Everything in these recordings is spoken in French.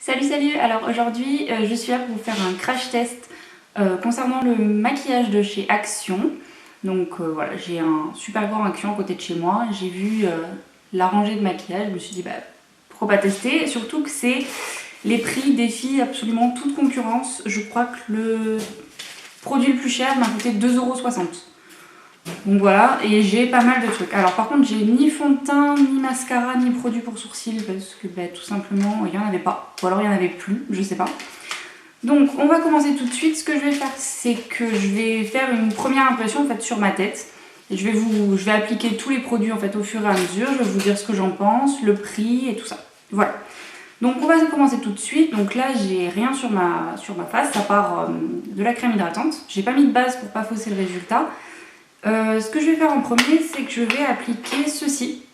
Salut, alors aujourd'hui je suis là pour vous faire un crash test concernant le maquillage de chez Action. Donc voilà, j'ai un super grand Action à côté de chez moi, j'ai vu la rangée de maquillage, je me suis dit pourquoi pas tester, surtout que c'est les prix défient absolument toute concurrence. Je crois que le produit le plus cher m'a coûté 2,60 €. Donc voilà, et j'ai pas mal de trucs. Alors par contre j'ai ni fond de teint, ni mascara, ni produit pour sourcils parce que tout simplement il n'y en avait pas. Ou alors il n'y en avait plus, je sais pas. Donc on va commencer tout de suite. Ce que je vais faire, c'est que je vais faire une première impression en fait sur ma tête. Et je vais appliquer tous les produits en fait au fur et à mesure. Je vais vous dire ce que j'en pense, le prix et tout ça. Voilà. Donc on va commencer tout de suite. Donc là j'ai rien sur ma face à part de la crème hydratante. J'ai pas mis de base pour pas fausser le résultat. Ce que je vais faire en premier, c'est que je vais appliquer ceci.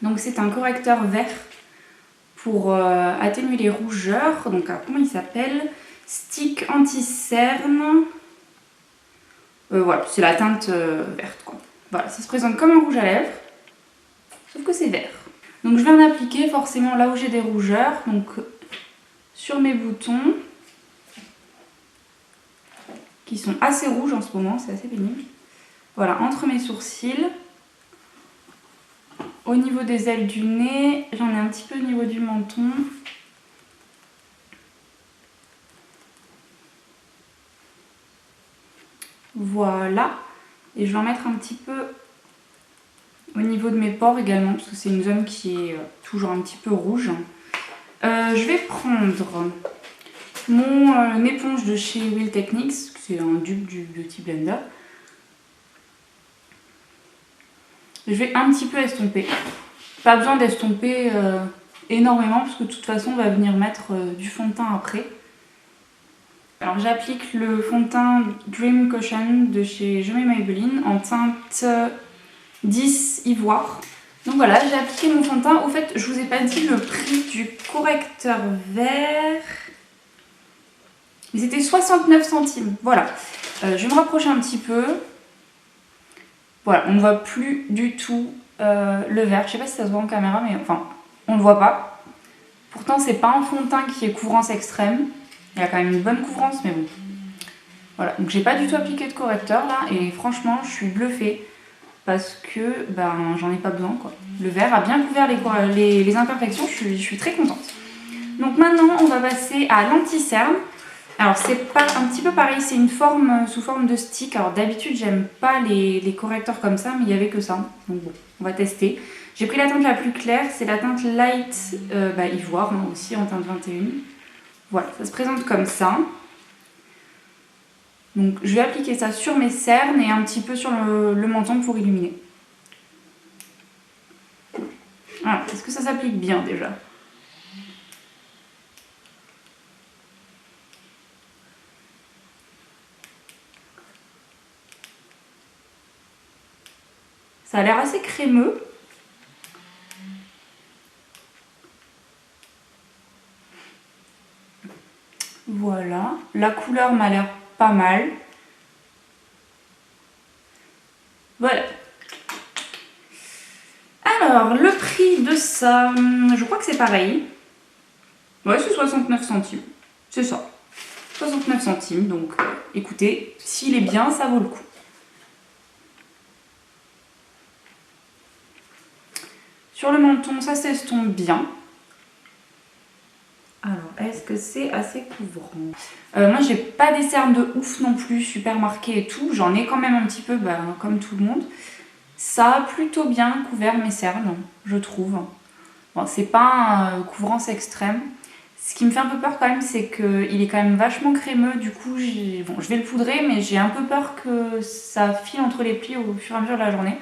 Donc c'est un correcteur vert pour atténuer les rougeurs. Donc comment il s'appelle? Stick anti-cerne. Voilà, c'est la teinte verte quoi. Voilà, ça se présente comme un rouge à lèvres, sauf que c'est vert. Donc je vais en appliquer forcément là où j'ai des rougeurs, donc sur mes boutons, qui sont assez rouges en ce moment, c'est assez pénible. Voilà, entre mes sourcils. Au niveau des ailes du nez, j'en ai un petit peu au niveau du menton. Voilà. Et je vais en mettre un petit peu au niveau de mes pores également, parce que c'est une zone qui est toujours un petit peu rouge. Je vais prendre mon éponge de chez Wheel Techniques, c'est un dupe du Beauty Blender. Je vais un petit peu estomper. Pas besoin d'estomper énormément parce que de toute façon on va venir mettre du fond de teint après. Alors j'applique le fond de teint Dream Cushion de chez Je mets Maybelline en teinte 10 ivoire. Donc voilà, j'ai appliqué mon fond de teint. Au fait, je vous ai pas dit le prix du correcteur vert. Mais c'était 69 centimes. Voilà. Je vais me rapprocher un petit peu. Voilà, on ne voit plus du tout le vert. Je sais pas si ça se voit en caméra, mais enfin, on ne le voit pas. Pourtant, c'est pas un fond de teint qui est couvrance extrême. Il y a quand même une bonne couvrance, mais bon. Voilà, donc j'ai pas du tout appliqué de correcteur là, et franchement, je suis bluffée parce que j'en ai pas besoin quoi. Le vert a bien couvert les imperfections, je suis très contente. Donc maintenant, on va passer à l'anti-cerne. Alors c'est pas un petit peu pareil, c'est une forme sous forme de stick. Alors d'habitude j'aime pas les correcteurs comme ça, mais il y avait que ça. Donc bon, on va tester. J'ai pris la teinte la plus claire, c'est la teinte light ivoire, moi aussi en teinte 21. Voilà, ça se présente comme ça. Donc je vais appliquer ça sur mes cernes et un petit peu sur le menton pour illuminer. Voilà, est-ce que ça s'applique bien déjà ? Ça a l'air assez crémeux. Voilà, la couleur m'a l'air pas mal. Voilà. Alors, le prix de ça, je crois que c'est pareil. Ouais, c'est 69 centimes. C'est ça. 69 centimes, donc écoutez, s'il est bien, ça vaut le coup. Sur le menton, ça s'estompe bien. Alors, est-ce que c'est assez couvrant? Moi, j'ai pas des cernes de ouf non plus, super marquées et tout. J'en ai quand même un petit peu, comme tout le monde. Ça a plutôt bien couvert mes cernes, je trouve. Bon, c'est pas une couvrance extrême. Ce qui me fait un peu peur quand même, c'est qu'il est quand même vachement crémeux. Du coup, je vais le poudrer, mais j'ai un peu peur que ça file entre les plis au fur et à mesure de la journée.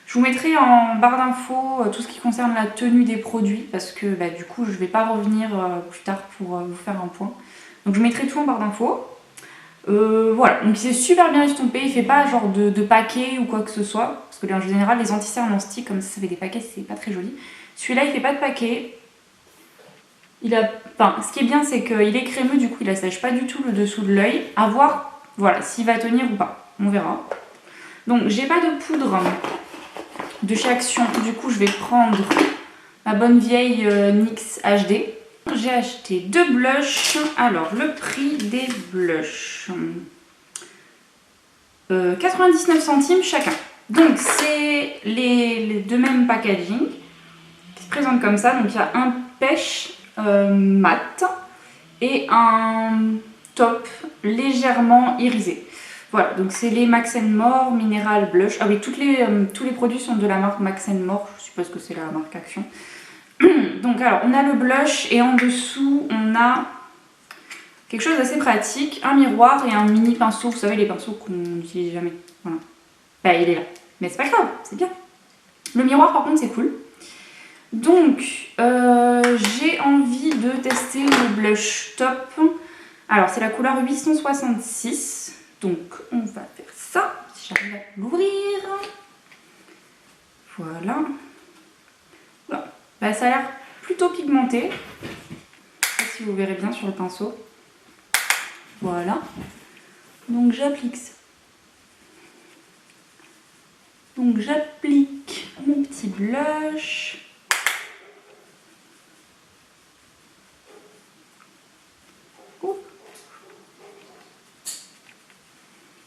Je vous mettrai en barre d'infos tout ce qui concerne la tenue des produits parce que du coup je vais pas revenir plus tard pour vous faire un point. Donc je mettrai tout en barre d'infos. Voilà, donc il s'est super bien estompé, il fait pas genre de paquet ou quoi que ce soit. Parce que en général les anti-cernes en stick comme ça fait des paquets, c'est pas très joli. Celui-là il fait pas de paquet. Ce qui est bien c'est qu'il est crémeux, du coup il assèche pas du tout le dessous de l'œil. À voir voilà, s'il va tenir ou pas, on verra. Donc j'ai pas de poudre de chez Action, du coup je vais prendre ma bonne vieille NYX HD. J'ai acheté 2 blushs. Alors, le prix des blushs. 99 centimes chacun. Donc, c'est les deux mêmes packaging qui se présentent comme ça. Donc, il y a un pêche mat et un taupe légèrement irisé. Voilà, donc c'est les Max More Mineral Blush. Ah oui, tous les produits sont de la marque Max More. Je suppose que c'est la marque Action. Donc alors, on a le blush et en dessous, on a quelque chose d'assez pratique. Un miroir et un mini pinceau. Vous savez, les pinceaux qu'on n'utilise jamais. Voilà. Bah, il est là. Mais c'est pas grave, c'est bien. Le miroir, par contre, c'est cool. Donc, j'ai envie de tester le blush top. Alors, c'est la couleur 866. Donc, on va faire ça. Si j'arrive à l'ouvrir. Voilà. Voilà. Bah, ça a l'air plutôt pigmenté. Je sais pas si vous verrez bien sur le pinceau. Voilà. Donc, j'applique ça. Donc, j'applique mon petit blush.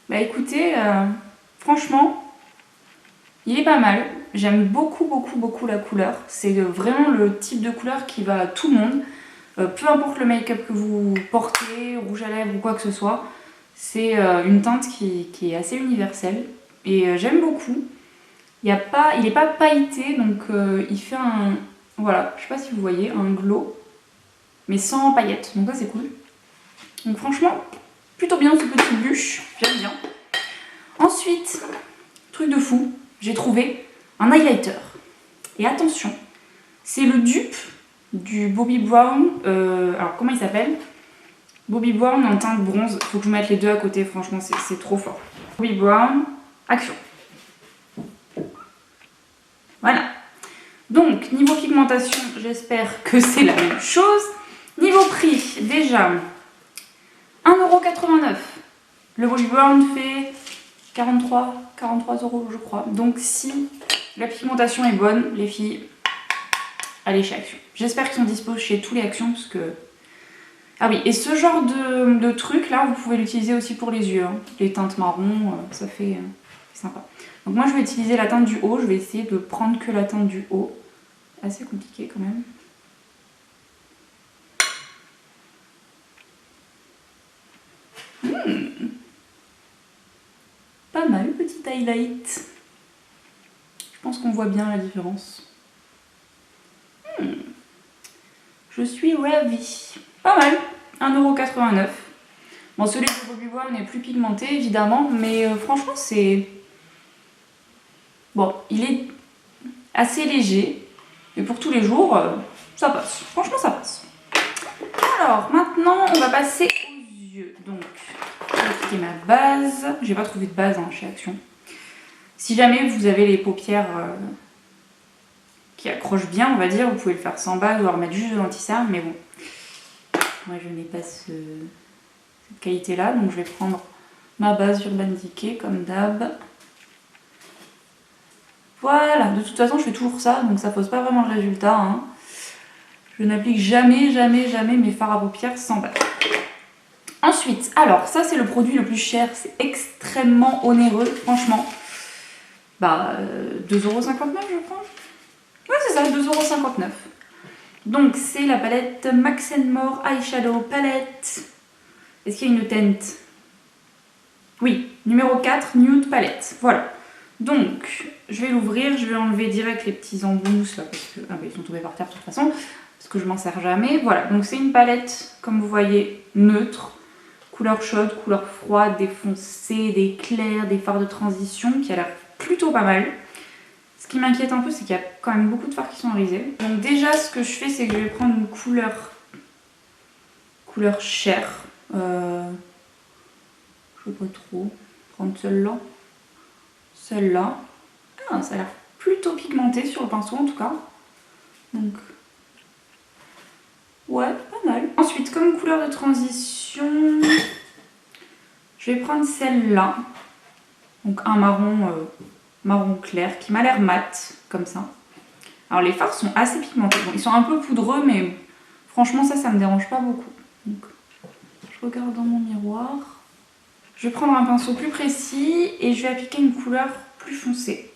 Bah écoutez, franchement, il est pas mal. J'aime beaucoup la couleur. C'est vraiment le type de couleur qui va à tout le monde. Peu importe le make-up que vous portez, rouge à lèvres ou quoi que ce soit. C'est une teinte qui est assez universelle. Et j'aime beaucoup. Il n'est pas pailleté, donc il fait un... Voilà, je sais pas si vous voyez, un glow. Mais sans paillettes, donc ça c'est cool. Donc franchement, plutôt bien ce petit blush, j'aime bien. Ensuite, truc de fou, j'ai trouvé un highlighter. Et attention, c'est le dupe du Bobbi Brown. Alors comment il s'appelle? Bobbi Brown en teinte bronze. Faut que je mette les deux à côté, franchement c'est trop fort. Bobbi Brown, Action. Voilà. Donc, niveau pigmentation, j'espère que c'est la même chose. Niveau prix, déjà, 1,89 €. Le Bobbi Brown fait 43 € je crois. Donc si la pigmentation est bonne, les filles, allez chez Action. J'espère qu'ils sont dispo chez tous les Actions parce que... Ah oui, et ce genre de truc là, vous pouvez l'utiliser aussi pour les yeux. Hein. Les teintes marron, ça fait sympa. Donc moi je vais utiliser la teinte du haut, je vais essayer de prendre que la teinte du haut. Assez compliqué quand même. Pas mal, petit highlight. Je pense qu'on voit bien la différence. Je suis ravie. Pas mal, 1,89 €. Bon, celui de Bobbi Brown est plus pigmenté évidemment, mais franchement c'est... Bon, il est assez léger, mais pour tous les jours, ça passe. Franchement, ça passe. Alors, maintenant, on va passer aux yeux. Donc, je vais appliquer ma base. J'ai pas trouvé de base hein, chez Action. Si jamais vous avez les paupières qui accrochent bien, on va dire, vous pouvez le faire sans base ou alors mettre juste de l'anti-cerne, mais bon. Moi, je n'ai pas cette qualité-là, donc je vais prendre ma base Urban Decay, comme d'hab. Voilà, de toute façon, je fais toujours ça, donc ça pose pas vraiment le résultat. Hein. Je n'applique jamais mes fards à paupières sans base. Ensuite, alors, ça, c'est le produit le plus cher. C'est extrêmement onéreux, franchement. Bah, 2,59 € je crois. Ouais, c'est ça, 2,59 €. Donc, c'est la palette Max More Eyeshadow Palette. Est-ce qu'il y a une teinte? Oui, numéro 4, Nude Palette. Voilà. Donc, je vais l'ouvrir, je vais enlever direct les petits embouts là, parce que ah bah, ils sont tombés par terre de toute façon, parce que je m'en sers jamais. Voilà, donc c'est une palette, comme vous voyez, neutre, couleur chaude, couleur froide, des foncés, des clairs, des fards de transition, qui a l'air plutôt pas mal. Ce qui m'inquiète un peu, c'est qu'il y a quand même beaucoup de fards qui sont irisés. Donc déjà, ce que je fais, c'est que je vais prendre une couleur chair. Je sais pas trop. Prendre celle-là. Celle-là. Ah, ça a l'air plutôt pigmenté sur le pinceau en tout cas. Donc, ouais, pas mal. Ensuite, comme couleur de transition, je vais prendre celle-là. Donc un marron clair qui m'a l'air mat, comme ça. Alors les fards sont assez pigmentés. Bon, ils sont un peu poudreux, mais Franchement ça me dérange pas beaucoup. Donc, je regarde dans mon miroir. Je vais prendre un pinceau plus précis et je vais appliquer une couleur plus foncée.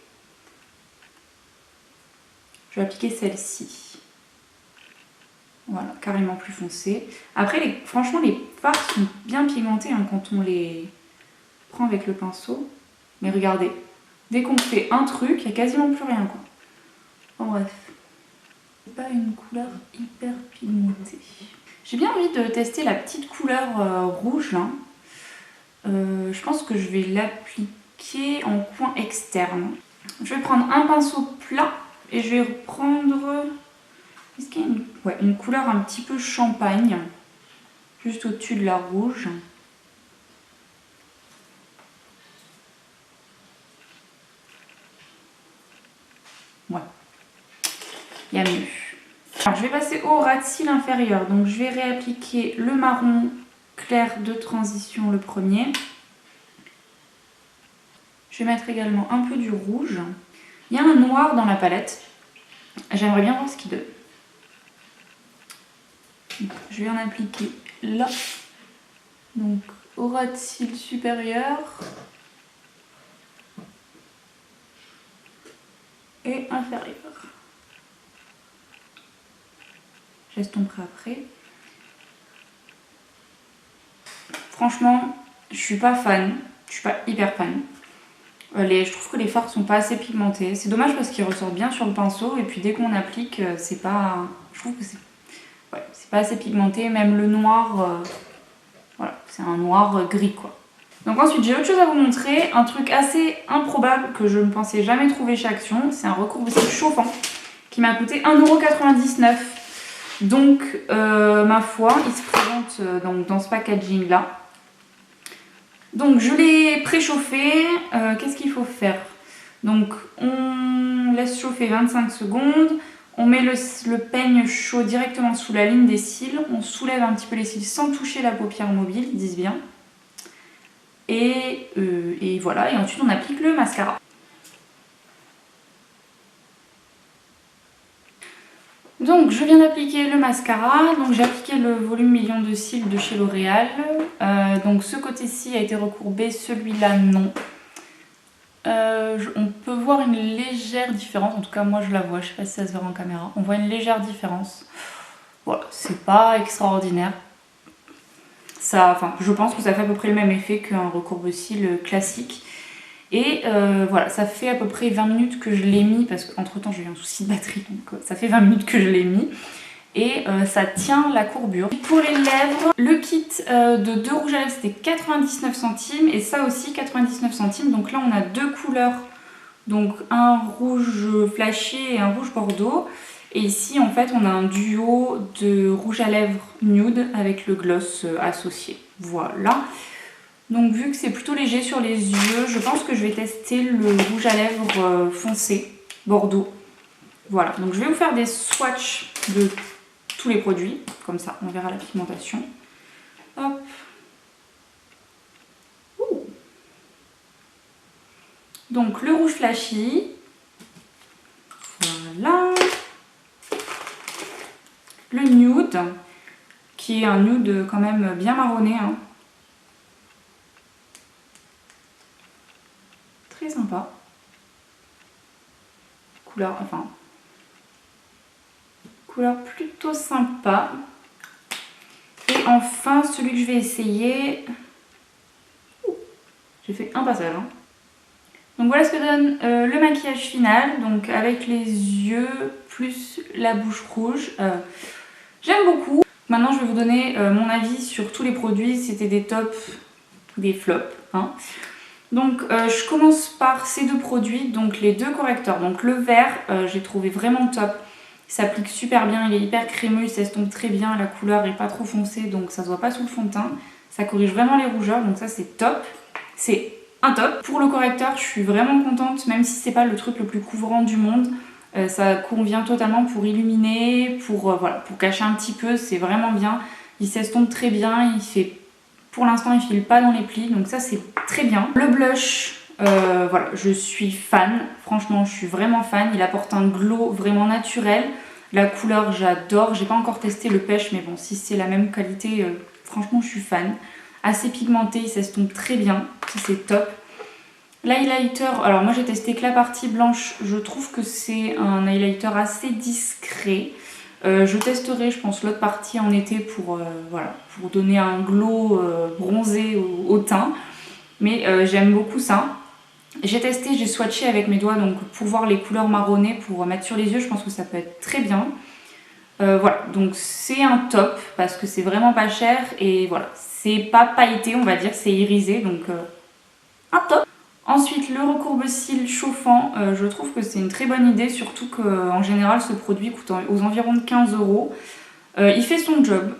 Je vais appliquer celle-ci. Voilà, carrément plus foncée. Après, franchement, les fards sont bien pigmentés hein, quand on les prend avec le pinceau. Mais regardez, dès qu'on fait un truc, il n'y a quasiment plus rien, quoi. En bref, c'est pas une couleur hyper pigmentée. J'ai bien envie de tester la petite couleur rouge, là. Je pense que je vais l'appliquer en coin externe. Je vais prendre un pinceau plat et je vais reprendre... Est-ce qu'il y a une couleur un petit peu champagne, juste au-dessus de la rouge. Ouais, il y a mieux. Alors, je vais passer au ras de cils inférieur. Donc je vais réappliquer le marron clair de transition le premier. Je vais mettre également un peu du rouge. Il y a un noir dans la palette. J'aimerais bien voir ce qu'il donne. Je vais en appliquer là. Donc au ras de cils supérieur. Et inférieur. J'estomperai après. Franchement, je suis pas fan. Je suis pas hyper fan. Je trouve que les fards sont pas assez pigmentés. C'est dommage parce qu'ils ressortent bien sur le pinceau et puis dès qu'on applique, c'est pas... Je trouve que c'est pas assez pigmenté. Même le noir, voilà, c'est un noir gris quoi. Donc ensuite j'ai autre chose à vous montrer, un truc assez improbable que je ne pensais jamais trouver chez Action. C'est un recourbe-cils chauffant qui m'a coûté 1,99 €. Donc ma foi, il se présente donc, dans ce packaging là. Donc je l'ai préchauffé. Qu'est-ce qu'il faut faire? Donc on laisse chauffer 25 secondes. On met le peigne chaud directement sous la ligne des cils. On soulève un petit peu les cils sans toucher la paupière mobile, ils disent bien. Et voilà, et ensuite on applique le mascara. Donc je viens d'appliquer le mascara, donc j'ai appliqué le volume million de cils de chez L'Oréal. Donc ce côté-ci a été recourbé, celui-là non. On peut voir une légère différence, en tout cas moi je la vois, je sais pas si ça se verra en caméra. On voit une légère différence. Voilà, c'est pas extraordinaire. Je pense que ça fait à peu près le même effet qu'un recourbe-cils classique. Et voilà, ça fait à peu près 20 minutes que je l'ai mis, parce qu'entre temps j'ai eu un souci de batterie, donc ça fait 20 minutes que je l'ai mis. Et ça tient la courbure. Pour les lèvres, le kit de 2 rouges à lèvres c'était 99 centimes et ça aussi 99 centimes. Donc là on a deux couleurs, donc un rouge flashy et un rouge bordeaux. Et ici en fait on a un duo de rouge à lèvres nude avec le gloss associé. Voilà. Donc vu que c'est plutôt léger sur les yeux, je pense que je vais tester le rouge à lèvres foncé, bordeaux. Voilà, donc je vais vous faire des swatchs de tous les produits, comme ça on verra la pigmentation. Hop. Ouh. Donc le rouge flashy. Voilà. Le nude, qui est un nude quand même bien marronné. Hein. Très sympa. Couleur plutôt sympa. Et enfin, celui que je vais essayer... J'ai fait un passage. Hein. Donc voilà ce que donne le maquillage final. Donc avec les yeux plus la bouche rouge. J'aime beaucoup. Maintenant, je vais vous donner mon avis sur tous les produits. C'était des tops, des flops. Hein. Donc je commence par ces deux produits, donc les deux correcteurs. Donc le vert, j'ai trouvé vraiment top. Il s'applique super bien, il est hyper crémeux, il s'estompe très bien, la couleur n'est pas trop foncée, donc ça se voit pas sous le fond de teint. Ça corrige vraiment les rougeurs, donc ça c'est top. C'est un top. Pour le correcteur, je suis vraiment contente, même si c'est pas le truc le plus couvrant du monde. Ça convient totalement pour illuminer, pour cacher un petit peu, c'est vraiment bien. Il s'estompe très bien, pour l'instant il file pas dans les plis, donc ça c'est très bien. Le blush, voilà, je suis fan, franchement je suis vraiment fan. Il apporte un glow vraiment naturel. La couleur, j'adore. J'ai pas encore testé le pêche, mais bon, si c'est la même qualité, franchement, je suis fan. Assez pigmenté, il s'estompe très bien. Ça, c'est top. L'highlighter, alors moi j'ai testé que la partie blanche. Je trouve que c'est un highlighter assez discret. Je testerai, je pense, l'autre partie en été pour, voilà, pour donner un glow bronzé au teint. Mais j'aime beaucoup ça. J'ai testé, j'ai swatché avec mes doigts donc pour voir les couleurs marronnées pour mettre sur les yeux. Je pense que ça peut être très bien. Voilà, donc c'est un top parce que c'est vraiment pas cher et voilà, c'est pas pailleté, on va dire, c'est irisé, donc un top. Ensuite, le recourbe-cils chauffant, je trouve que c'est une très bonne idée, surtout qu'en général ce produit coûte aux environs de 15 €. Il fait son job.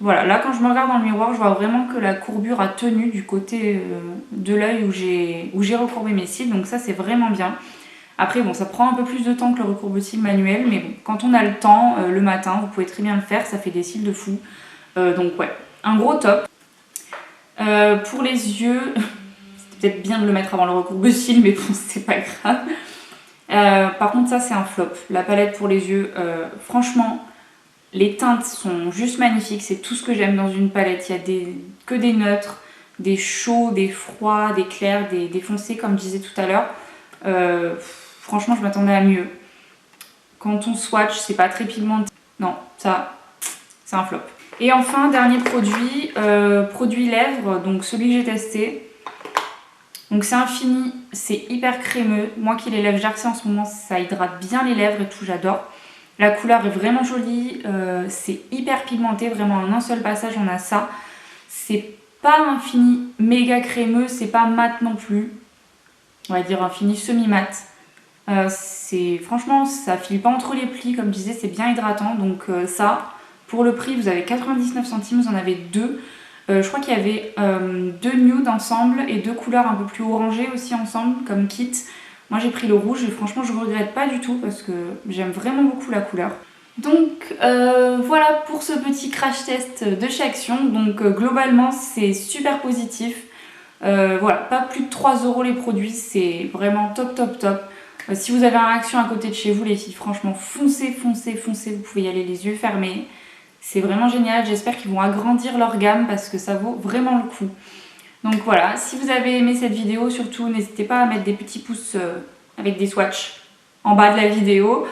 Voilà, là quand je me regarde dans le miroir, je vois vraiment que la courbure a tenu du côté de l'œil où j'ai recourbé mes cils, donc ça c'est vraiment bien. Après bon, ça prend un peu plus de temps que le recourbe-cils manuel, mais bon, quand on a le temps, le matin, vous pouvez très bien le faire, ça fait des cils de fou. Donc ouais, un gros top. Pour les yeux, c'était peut-être bien de le mettre avant le recourbe-cils, mais bon, c'est pas grave. Par contre, ça c'est un flop. La palette pour les yeux, franchement, les teintes sont juste magnifiques. C'est tout ce que j'aime dans une palette. Il y a que des neutres, des chauds, des froids, des clairs, des foncés, comme je disais tout à l'heure. Franchement, je m'attendais à mieux. Quand on swatch, c'est pas très pigmenté. Non, ça, c'est un flop. Et enfin, dernier produit, produit lèvres, donc celui que j'ai testé. Donc c'est un fini, c'est hyper crémeux. Moi qui ai les lèvres gercées en ce moment, ça hydrate bien les lèvres et tout, j'adore. La couleur est vraiment jolie, c'est hyper pigmenté, vraiment en un seul passage on a ça. C'est pas un fini méga crémeux, c'est pas mat non plus. On va dire un fini semi-mat. Franchement, ça file pas entre les plis, comme je disais, c'est bien hydratant. Donc ça, pour le prix, vous avez 99 centimes, vous en avez deux. Je crois qu'il y avait deux nudes ensemble et deux couleurs un peu plus orangées aussi ensemble, comme kit. Moi j'ai pris le rouge et franchement je ne regrette pas du tout parce que j'aime vraiment beaucoup la couleur. Donc voilà pour ce petit crash test de chez Action. Donc globalement c'est super positif. Voilà, pas plus de 3 € les produits, c'est vraiment top top top. Si vous avez un Action à côté de chez vous les filles, franchement foncez, foncez, foncez, vous pouvez y aller les yeux fermés. C'est vraiment génial, j'espère qu'ils vont agrandir leur gamme parce que ça vaut vraiment le coup. Donc voilà, si vous avez aimé cette vidéo, surtout n'hésitez pas à mettre des petits pouces avec des swatchs en bas de la vidéo.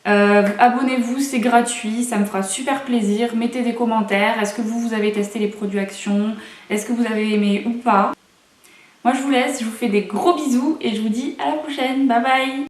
Abonnez-vous, c'est gratuit, ça me fera super plaisir. Mettez des commentaires, est-ce que vous avez testé les produits Action? Est-ce que vous avez aimé ou pas? Moi je vous laisse, je vous fais des gros bisous et je vous dis à la prochaine, bye bye!